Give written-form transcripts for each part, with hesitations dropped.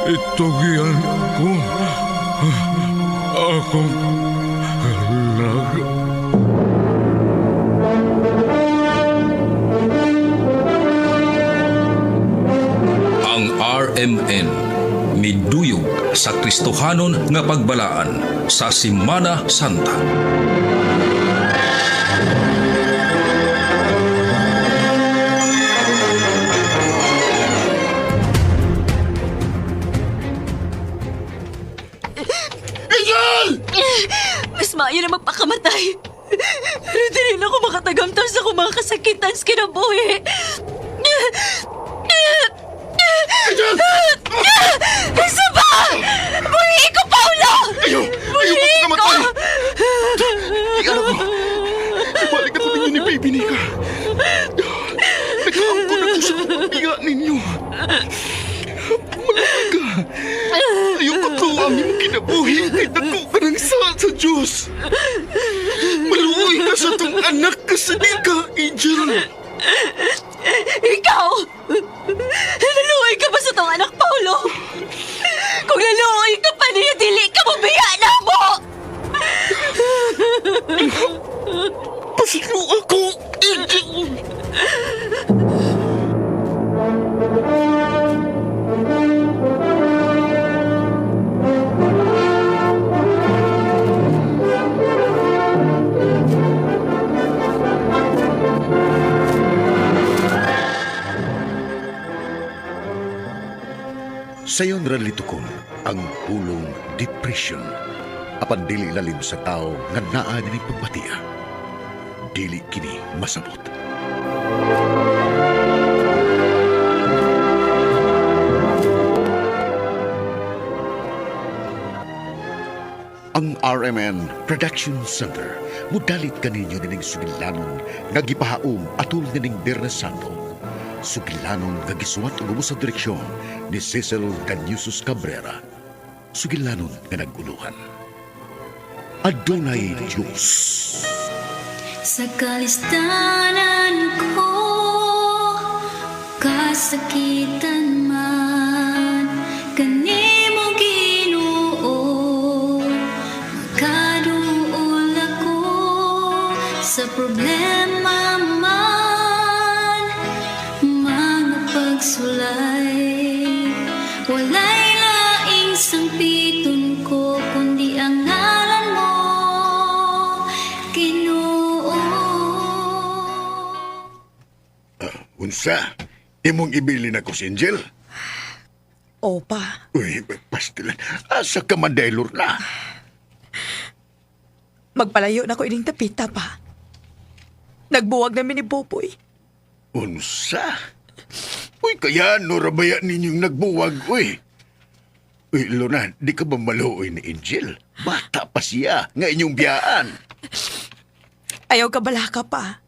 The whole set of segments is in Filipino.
Itugian ko akong anak. Ang RMN miduyog sa Kristohanon nga pagbalaan sa Semana Santa. Mas maayo na magpakamatay. Pero di rin ako makatagamtam sa akong mga kasakitan sa kinabuhi. Isa ba? Burihin ko, Paolo! Ayaw magpakamatay! Di alam ko. Ibalik na ninyo ni Baby Nika. Nagkaangko na ko sa pagbiya ninyo. Malaga. Ayaw ka to ang iyong kinabuhi kay dako ka ng sa Diyos. Maluoy ka sa itong anak ka sa Nika, Angel. Ikaw! Naluoy ka ba sa tong anak, Paolo? Kung naluoy ka pa niya, dili ka mabiya na mo! Pasilo ako, Angel. Sayon ra litukon ang pulong depression. Apan dili lalim sa tao nga naa ni pagbatiya. Dili kini masabot. Ang RMN Production Center mudalit kaninyo nining sugilanon nga gipahaom atol nining Biyernes Santo. Sugilanon nga gisuwat ug sa direksyon ni Cecil Canusos Cabrera. Sugilanon nga naguluhan. Adonai Diyos. Sa kalistanan ko, kasakitan man, kanimo Ginoo, makaduol ako sa problema man, mga pagsulay, walay laing sampiton ko, kundi ang ngalan mo, Ginoo. Unsa? Imong ibili na ko si Angel? Opa, Uy, pastilan. Asa ka man daylor na? magpalayo na ko ining tapita pa. Nagbuwag namin ni Popoy. Unsa? Uy, kaya no rabaya ninyong nagbuwag, uy. Uy, Luna, di ka ba maluoy ni Angel? Bata pa siya, nga inyong biyaan. Ayaw ka bala ka pa.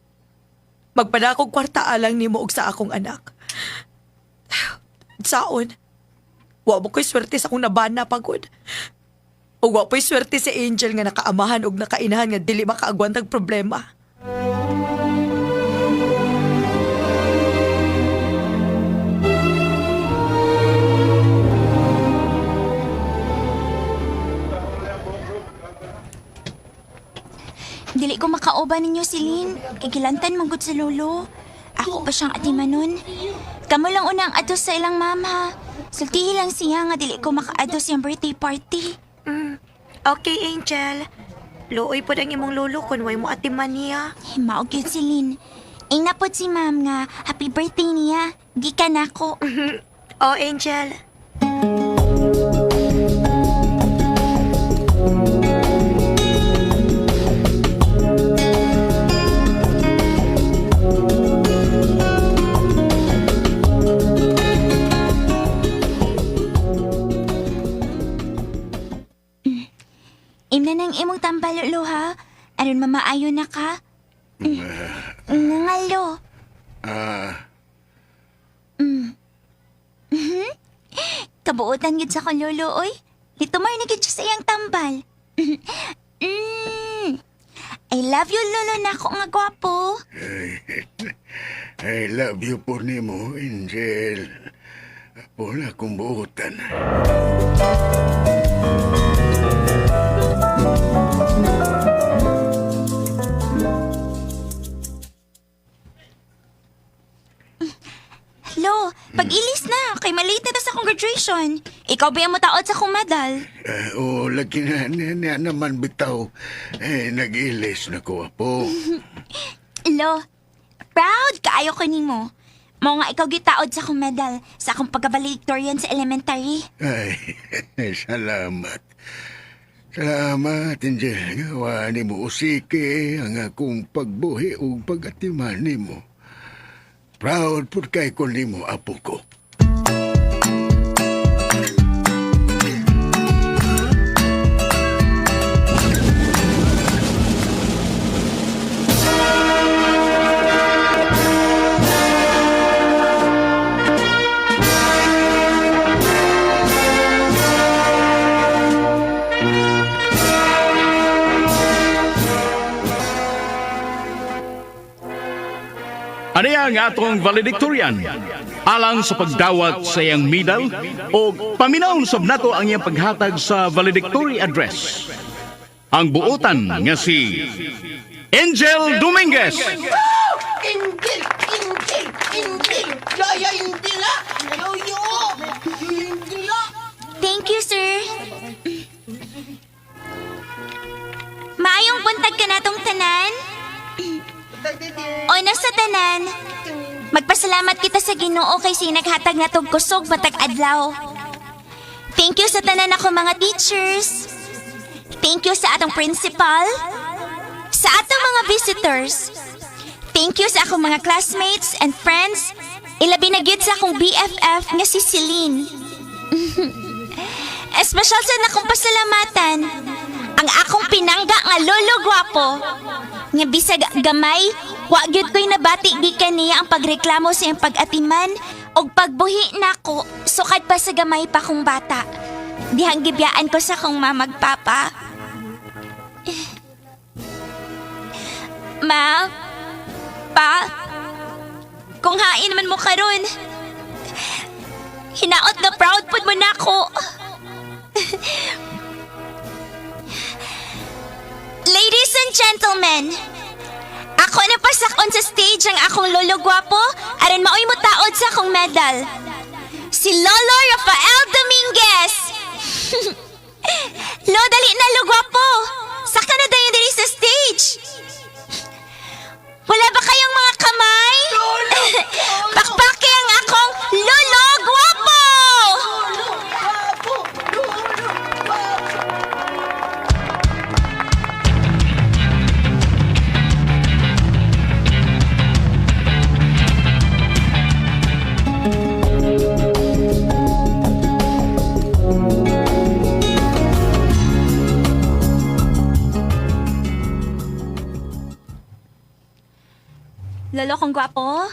Magpadakog kwarta alang ni mo og sa akong anak. Saon, wa mo ko'y swerte sa akong nabana pagod. O wa po'y swerte si Angel nga nakaamahan og nakainahan nga dili makaagwantag problema. Dili ko makauban ninyo si Lynn. Kikilantan manggod sa lolo. Ako pa siyang atimanon. Kamu lang unang ados sa ilang mama. Sultihi lang siya nga dili ko makaados yung birthday party. Okay, Angel. Luoy po ang imong lolo kung way mo atiman niya. Maog yun si Lynn. Inapod si ma'am nga happy birthday niya. Gikan ako. Oh, Angel. Imna nang imong tambal, lo ha? Aron mamaayo na ka? Ngalo. Kabuotan gid sa kong lolo, oy. Litumar na gid siya sa iyang tambal. I love you, lolo na ako nga gwapo. I love you po nimo, Angel. Wala akong buutan. Lo, pag-ilis na. Kay malate na ta sa akong graduation. Ikaw ba yung mutaod sa akong medal? Lagi na naman bitaw. Nag-ilis na ko, apo. Lo, proud kaayo ko nimo. Mao nga ikaw gitaod sa akong medal sa akong pagka-valedictorian sa elementary. Ay, salamat. Salamat, Angel. Gawa ni mo usike ang akong pagbuhi o pag-atiman ni mo. Proud po kay ko ni mo, apo ko. Aniya nga atong valedictorian alang sa pagdawat sa iyang medal o paminawon sab nato ang iyang paghatag sa valedictory address. Ang buotan nga si Angel Dominguez. Injil! Injil! Injil! Yaya, hindi na! Yoyo! Hindi na! Thank you, sir. Maayong buntag ka natong tanan. O nasa tanan, magpasalamat kita sa Ginoo kay sinaghatag na tog kusog matag adlaw. Thank you sa tanan ako mga teachers. Thank you sa atong principal. Sa atong mga visitors. Thank you sa akong mga classmates and friends. Ilabi na gyud sa akong BFF nga si Celine. Espesyal sa akong pasalamatan ang akong pinangga nga lolo gwapo. Nga bisag gamay, wa gyud ko'y nabati gikan niya ang pagreklamo sa iyang pag-atiman og pagbuhi nako sukad pa sa gamay pa kong bata. Dihang gibyaan ko sa kong mamagpapa. Ma, pa, kung hain man mo karon, hinaot na proud pud mo nako. Ladies and gentlemen, ako na pasakon sa stage ang akong lolo gwapo aron maoy mo taod sa akong medal. Si Lolo Rafael Dominguez. Lo, dali na lo gwapo. Saka na dayon diri sa stage. Wala ba kayong mga kamay? Pakpaki ang akong lolo gwapo. Lolo kong gwapo?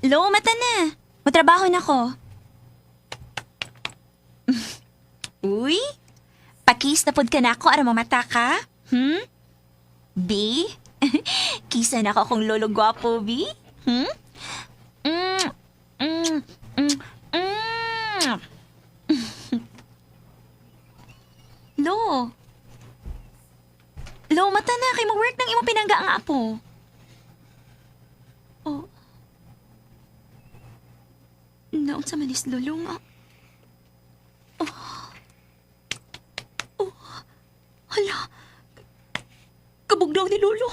Lo, mata na. Matrabaho na ko. Uy, pakis na pod ka na ako aram mamata ka? B? Kisa na ako kung lolo gwapo, B? Lo. Lo, mata na. Kay mag-work ng imong pinangga ang apo. Oh. Naon sa manis lolo nga. Oh. Hala. Kabugnaw ni lolo.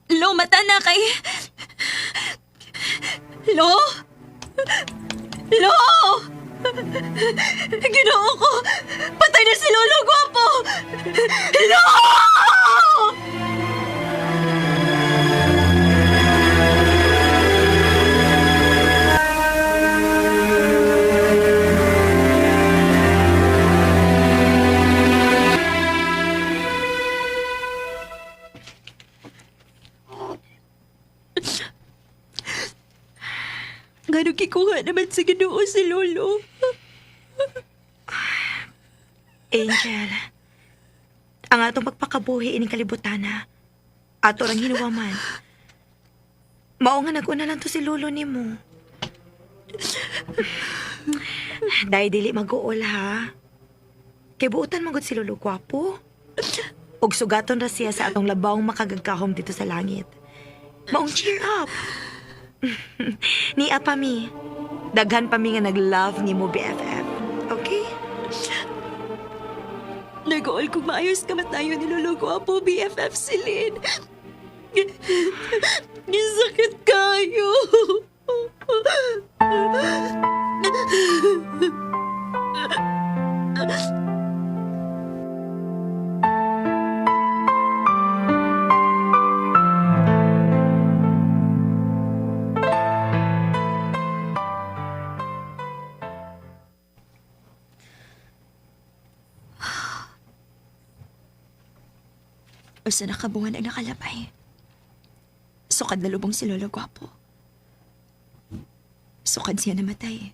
Lo, mata na kay... Lo! Ginoo ko! Patay na si Lolo Gwapo! Lo! Gano'ng kikuha naman sa Ginoo si Lolo? Angel, ang atong pagpakabuhi ining kalibutan na, ato lang hinuwaman. Mao nga nag-una lang to si lolo ni mo. Dahil dili mag-uol ha. Kay buutan magod si lolo gwapo. Ug sugaton ra siya sa atong labawng makagagkahom dito sa langit. Maong cheer up. Ni apa mi. Daghan pa mi nga nag-love ni mo BFF. Okay? Nag-uol kung maayos ka matayo ni Lolo Gwapo, BFF Celine. Gisakit kayo. Usa na kabuhan ang nakalabay. Sukad na lubong si Lolo Gwapo. Sukad siya namatay.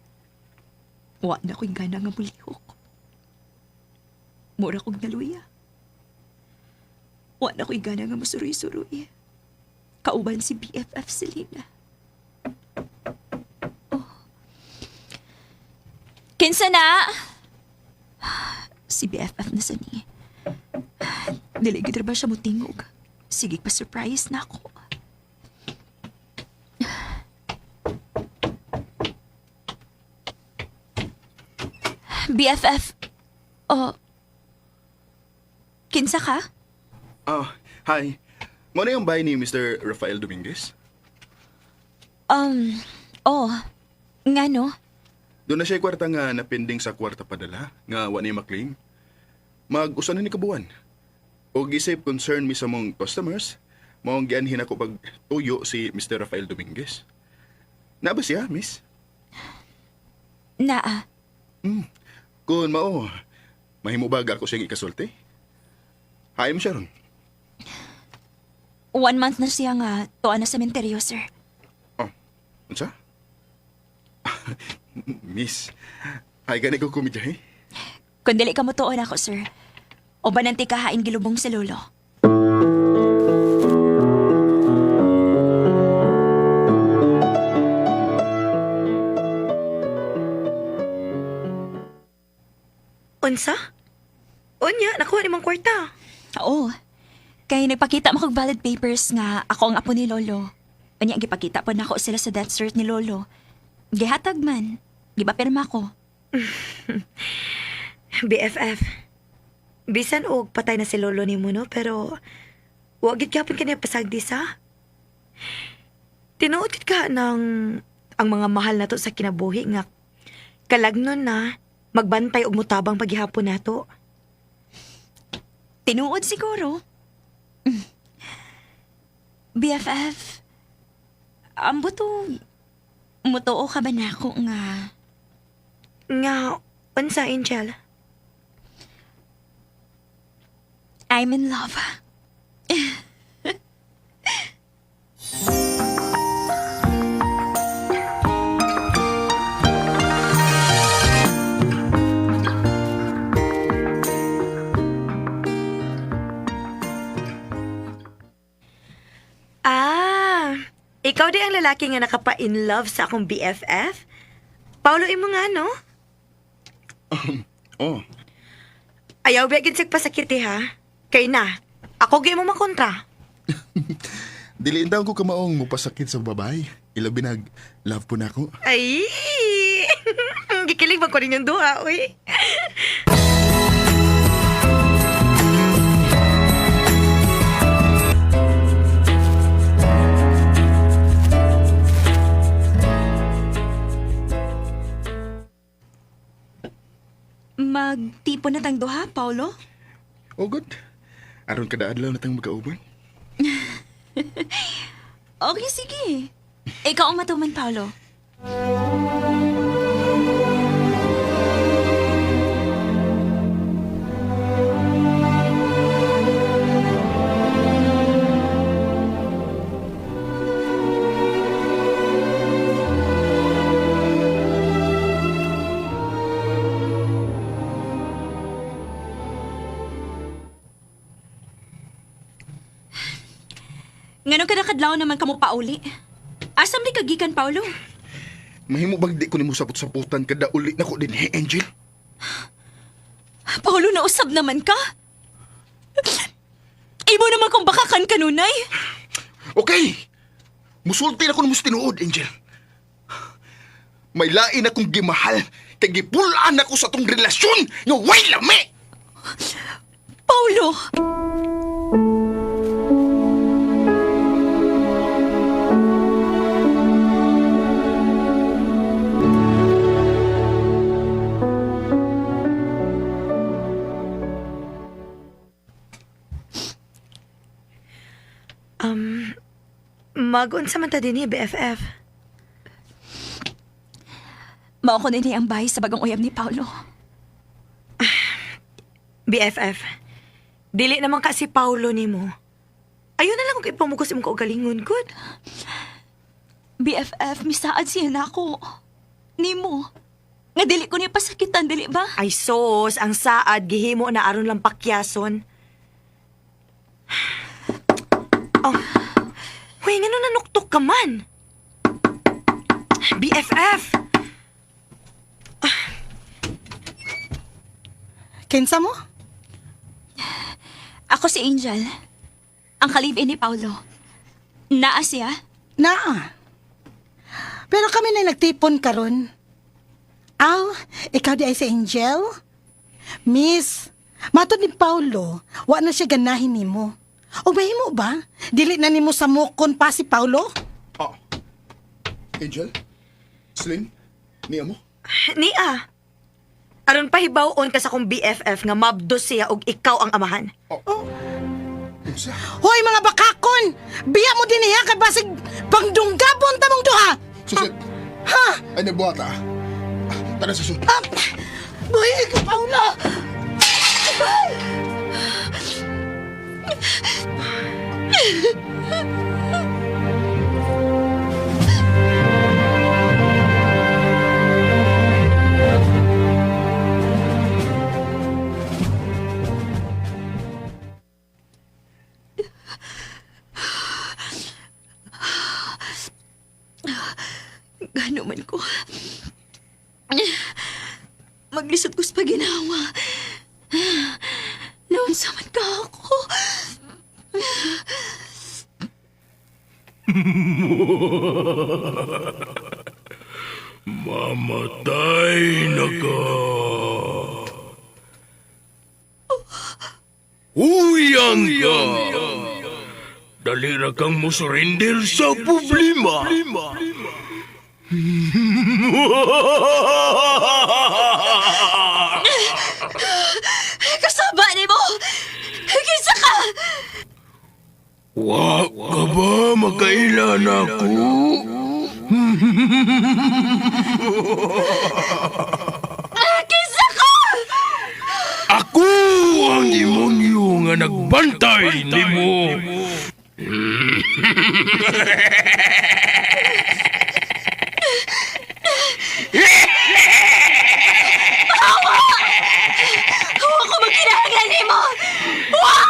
Wa na ko'y gana nga mulihok. Mura kong naluya. Wa na ko'y gana nga masuroy-suroy. Kauban si BFF Selena. Oh. Kinsa na? Si BFF na sani. Dili gid ba siya mutingog? Sige pa surprise na ako. BFF. Oh. Kinsa ka? Hi. Mo na yung bahay ni Mr. Rafael Dominguez? Oh. Nga no? Doon na siya kwarta nga napending sa kwarta padala, nga wa niya maklaim. Mag-usan na ni kabuan. O gisip concern mi sa mong customers, maong gianhin ako pag tuyo si Mr. Rafael Dominguez. Na ba siya, miss? Naa. Kung mao, mahimo ba ako siyang ikasulti? Hayam siya ron. 1 month na siya nga tuwa na sa sementeryo, sir. Oh, unsa? Miss, ay gani ko kumidyahe. Kung dili ka mo tuon ako, sir. O ba nanti kahain gilubong sa lolo? Unsa? Unya, nakuha ni mong kwarta. Oo. Kaya nagpakita mo kong valid papers nga ako ang apo ni lolo. Unya, gipakita po na ako sila sa death cert ni lolo. Gihatag man. Gipapirma ko. BFF. Bisan og patay na si lolo ni mo, no? Pero, wag gid kapon ka niya pasagdi sa. Tinuod gid ka ng ang mga mahal na to sa kinabuhi nga kalagnon na magbantay og mutabang paghihapon nato. Tinuod siguro. BFF, ambo to, mutuo ka ba na ako nga... Nga, unsa, Angel? I'm in love. Ikaw di ang lalaki nga nakapa-in love sa akong BFF? Paulo imo nga, no? Oh, Ayaw bigyan sa pasakiti, ha? Kay na, ako gay mo makontra. diliin daw ko kamaong mupasakit sa babae. Ilabi nag-love po na ako. Ay! Gikilig ba ko rin yung duha, uy? Magtipo na tang duha, Paulo? Oh, good. Aron kada adlaw na tang magkauban. Okay, sige. Ikaw ang matuman, Paulo. Ngano ka nakadlaw naman kamo pauli? Asam ni kagikan, Paulo? Mahimo bang di ko nimo sapot-saputan kada uli na ko din, Angel? Paulo, nausab naman ka? Imo naman kung bakakan kanunay. Okay! Musulti na ko nimo sa tinuod, Angel. May lain akong gimahal kay gipulaan ako sa tong relasyon nga way lami! Paulo! Mag-unsa man ta dinhi, BFF? Mao ko nini ang bahay sa bagong uyab ni Paulo. BFF, dili naman ka si Paulo nimo. Ayun na lang kung ipamugos imong kaugalingon, good? BFF, misaad siya na ako. Nimo. Nga dili ko niya pasakitan, dili ba? Ay sos, ang saad, gihimo na aron lang pakyason. Oh, huy, nga nanuktok ka man. BFF! Kinsa mo? Ako si Angel. Ang kalibin ni Paulo. Naa siya? Naa. Pero kami na nagtipon karon. Aw, ikaw di ay si Angel? Miss, matod ni Paulo, wa na siya ganahin nimo. O mahimo ba? Dili na nimo sa mukon pa si Paulo? Ah. Angel? Celine? Niya mo? Nia, aron pahibawon ka sa kong BFF nga mabdos siya og ikaw ang amahan. Unsa? Hoy mga bakakon! Biya mo din niya kay basig pangdunggabon tamong duha! Susit! Ha? Ay, nabuhata. Tara sa susit. Boy, ikaw Paula! Gano man ko. Maglisod ko sa paginawa. Naunsa man ka ako. Mamatay na ka. Uyang ka. Dali ra kang musurrender sa problema. Kasaba ni mo! Kisa ka! Wa ka ba makailan ako? Kisa ka! Ako ang demonyo nga nagbantay nimo. Huwag ko magkinahanglan ni mo! Wah!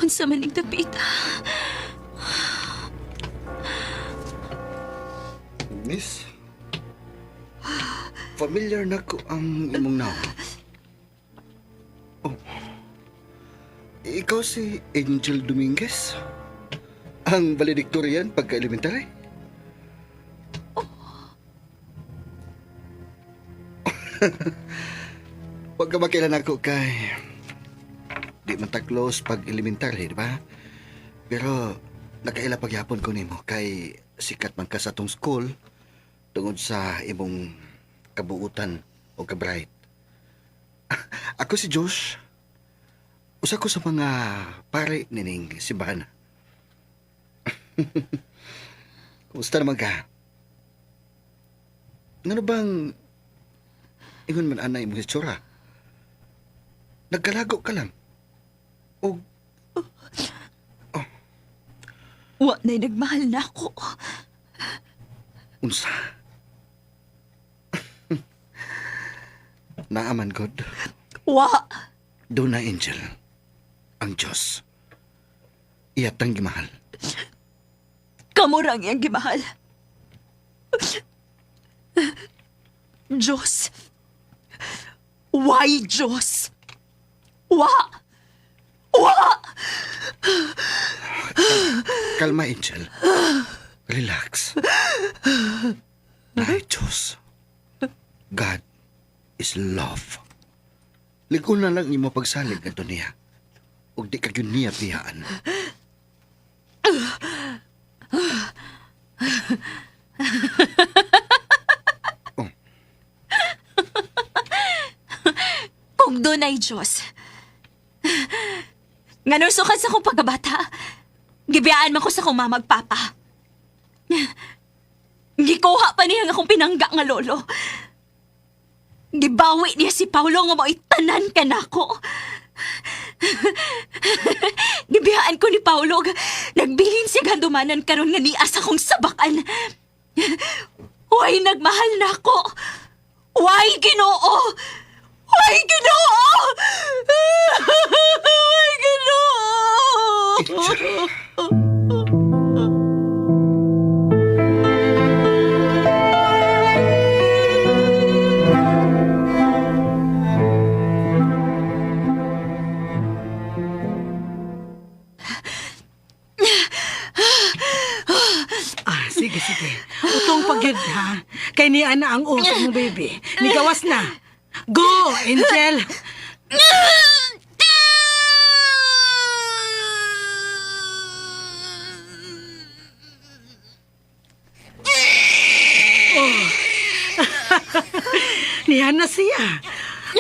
Unsa man ning dapita? Miss, familiar na ko ang imong naw. Oh, ikaw si Angel Dominguez? Ang valedictorian pagka-elementary? Huwag ka makilan ako kay... Di man ta close pag elementary, di ba? Pero nakaila pagyapon ko nimo kay sikat man ka sa tong school tungod sa imong kabuutan o ka-bright. Ako si Josh. usa ko sa mga pare nining simbahan. Kumusta naman ka? Ngano bang ingon man anay mo hitsura? Nagkalago ka lang. O Wa na'y nagmahal na ako. unsa? Naaman God. Wa. Doon na angel. Ang Diyos. Iyatang gimahal. Kamurang yang gimahal. Diyos. Why, Diyos? Wa. Wa. Kalma, angel. Relax. Nay, Diyos. God is love. Ligo na lang imo pagsalig nga niya. Ug di ka gyud niya piyaan. Kung doon ay Diyos. Nga nusukan sa kong pagkabata, gibiyaan man ko sa kong mamagpapa. Gikuha pa niya nga akong pinangga nga lolo. Gibawi niya si Paulo nga mo'y tanan ka na ako. Gibiyaan ko ni Paulo, nagbilin siya gandumanan karon nga nias akong sabakan. Way nagmahal na ako. Way Ginoo. Way Ginoo. Way Ginoo. Sige, sige. Utong pagyud ha. Kay ni ana ang utok mo, baby. Nigawas na. Go, Angel. Oh. Niyan na siya.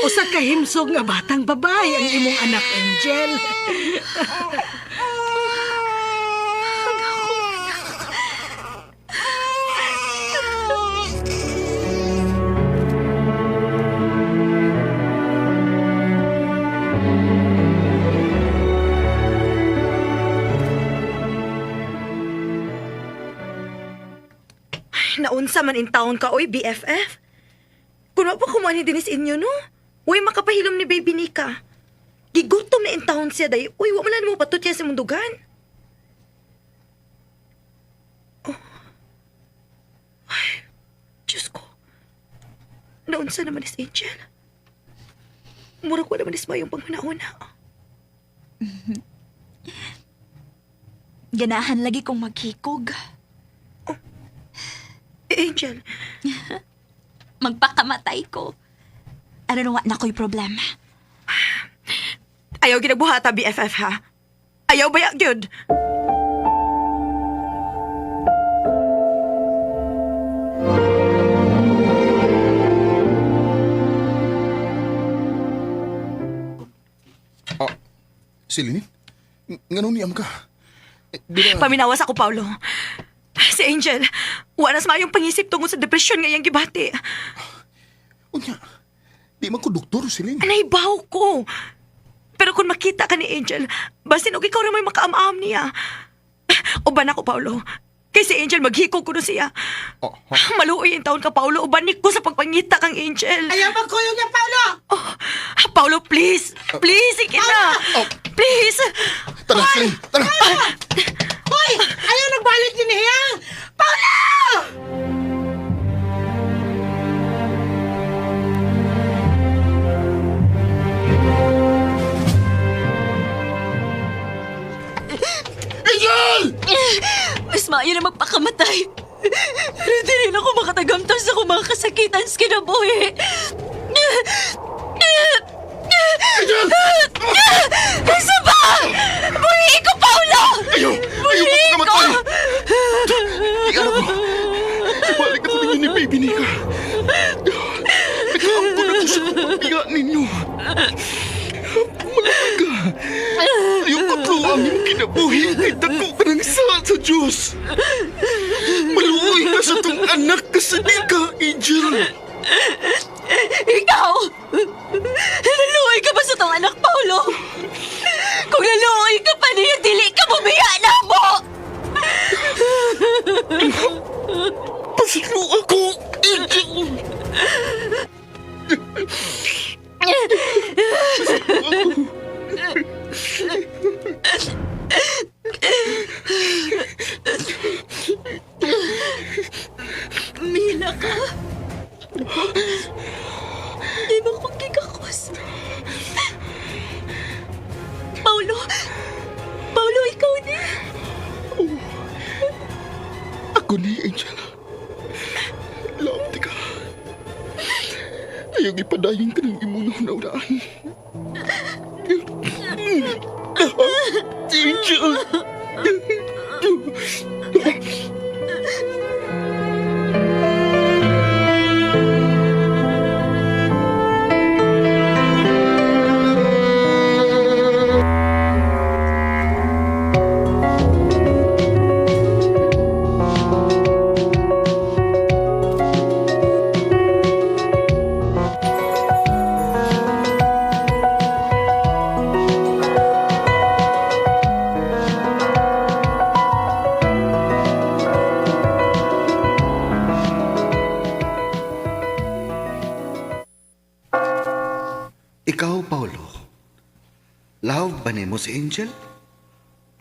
Usa ka himsog nga batang babae ang imong anak, Angel. Naunsa man in taon ka, oy, BFF? Kuno pa kumani dinis inyo, no? Uy, makapahilom ni baby Nika. Gigutom na in taon siya, day. Uy, wala na mo patot yan sa mundugan. Oh. Ay, Diyos ko. Naunsa naman is Angel. Mura ko naman is mayong pangmanauna. Ganahan lagi kong maghikog. Angel. Magpakamatay ko. Ano na na ko'y problema? Ayaw ginagbuhata, BFF, ha? Ayaw ba yun? Silinin? Ngano niyam ka? Paminawas ako, Paulo. Si Angel, wanas mayong pangisip tungkol sa depresyon ngayang gibati. Unya, di man ko doktor, Silin. Naibaw ko. Pero kung makita ka ni Angel, basin og ikaw rin may makaam-am niya. Uban ako, Paulo. Kay si Angel, maghikog ko na siya. Maluoy yung taon ka, Paulo. Ubanik ko sa pagpangita kang Angel. Ayaw magkuyo niya, Paulo! Oh, Paulo, please. Please, sige na. Please. Tara, Silin, tara. Hoy! Ayaw nagbalik din niya! Paulo! Angel! Mas maayo na magpakamatay. Pero di rin ako makatagamtos sa kung mga kasakitan sa kinabuhi. Nasa ba? Buhi ko, Paulo! Ayaw magpakamatay! Di alam mo, balik na po ninyo ni baby Nika. Nagkaampo na ko sa pagbiga ninyo. Malamig ka. Ang iyong kinabuhi ay dako ka ng sa Diyos. Maluoy ka sa tong anak kasani ka, Angel. Ikaw! Naluoy ka ba sa tong anak, Paulo? Kung naluoy ka pa niya, dili ka bumiya na mo! Pasalo ako, Angel. Mila ka. Di ba kong gigakos? Paulo! Paulo, ikaw ni. Ako ni, Angel. Lamti ka. Ayaw ipadayon ka ng imong naunaan. Angel! Ikaw, Paulo, love ba nimo si Angel?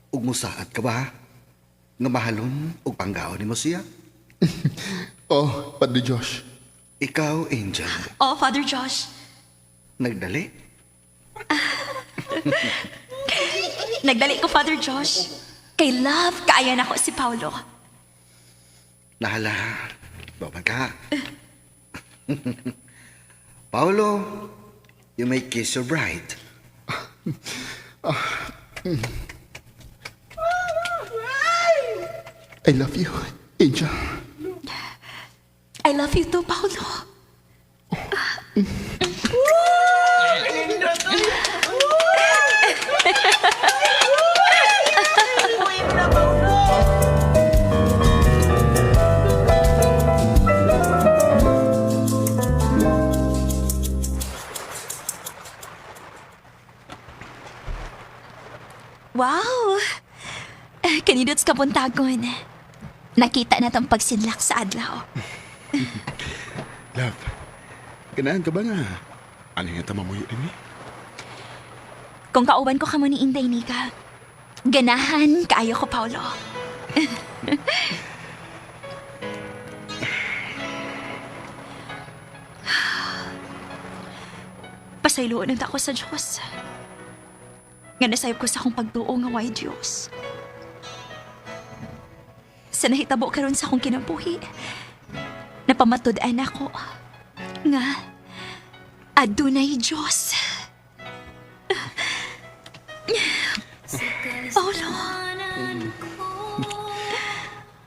Ug musaad ka ba? Nga mahalon ug panggaon nimo siya? Oh, Padre Josh. Ikaw, Angel, Oh, Father Josh. nagdali? Nagdali ko, Father Josh. Kay love, kaya na ko si Paulo. Nahala, baman ka. Paulo, you may kiss your bride. I love you, Angel. I love you too, Paulo. Wow! Kanidots ka puntagon. Nakita na tong pagsinlak sa adlaw. Love, ganahan ka ba nga? Ano yung tamamuyo din eh? Kung kauban ko kamo ni Inday Nika, ganahan kaayo ko, Paulo. Pasayloon ang ako sa Diyos. Nga nasayop ko sa akong pagtuo nga way Diyos. Sa nahitabo karon sa akong kinabuhi, napamatud-an ako nga adunay Diyos. Paulo.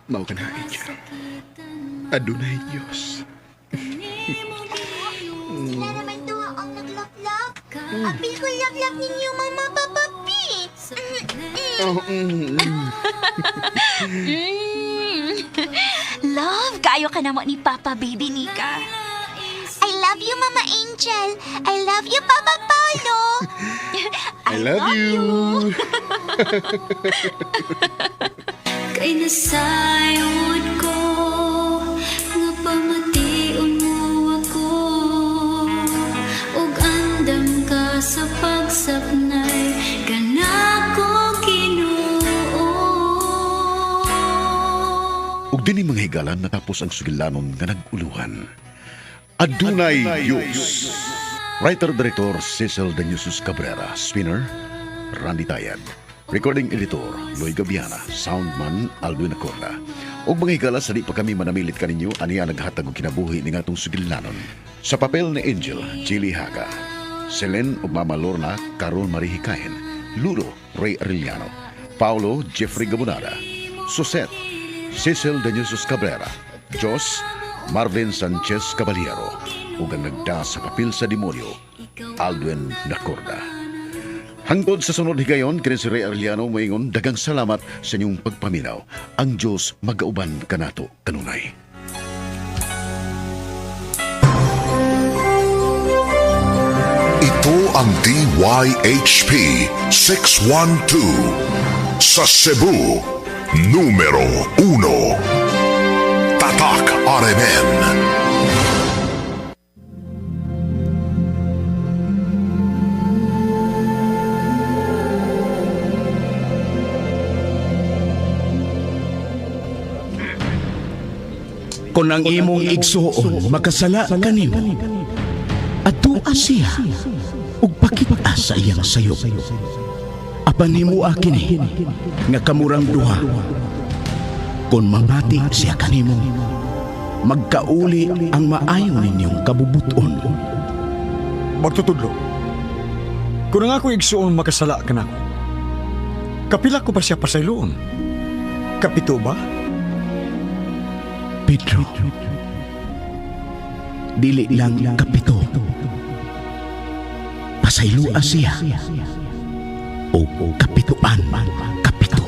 Mao ka na, Angel. Adunay Diyos. Sila naman to ang nag-love-love. Apil ko love-love ninyo, Mama Papapi. Love, kayo ka naman ni Papa Baby Nika. I love you, Mama Angel. I love you, Papa Paulo. I love you. Kay nasayod ko nga pamation mo ako ug andam ka sa pagsapnay kanako Ginoo. Ug dinhi mga higalan natapos ang sugilanon nga naguluhan. Adunay Diyos. Writer-Director Cecil Daniusus Cabrera. Spinner Randy Tayad. Recording Editor Loy Gabiana. Soundman Alwin Acorda. Og mga higala sa di pa kami manamilit kaninyo aniya naghatag og kinabuhi ni ngatong sugilanon. Sa papel ni Angel Chili Haga, Selen ug Mama Lorna Carol Marie Hikayen, Ludo Ray Arellano, Paulo Jeffrey Gabonada, Susette Cecil Daniusus Cabrera, Jos Marvin Sanchez Caballero, ug ang nagda sa papel sa demonyo Alwin Nacorda. Hangtod sa sunod higayon, kini si Ray Arellano moingon dagang salamat sa inyong pagpaminaw. Ang Diyos magauban kanato kanunay. Ito ang DYHP 612 sa Cebu, numero 1. Tatak RMN. Kung ang imong igsuon makasala kanimo, adua siya ug pakita sa iyang sayop. Apan himo kini nga kamurang duha. Kung mamati siya kanimo, magkauli ang maayo ninyong kabubuton. Magtutudlo. Kung ang ako igsuon makasala ka na, kapila ko ba siya pasayloon? Kapito ba? Pedro, dili lang kapito. Pasaylua siya o kapituan, kapito.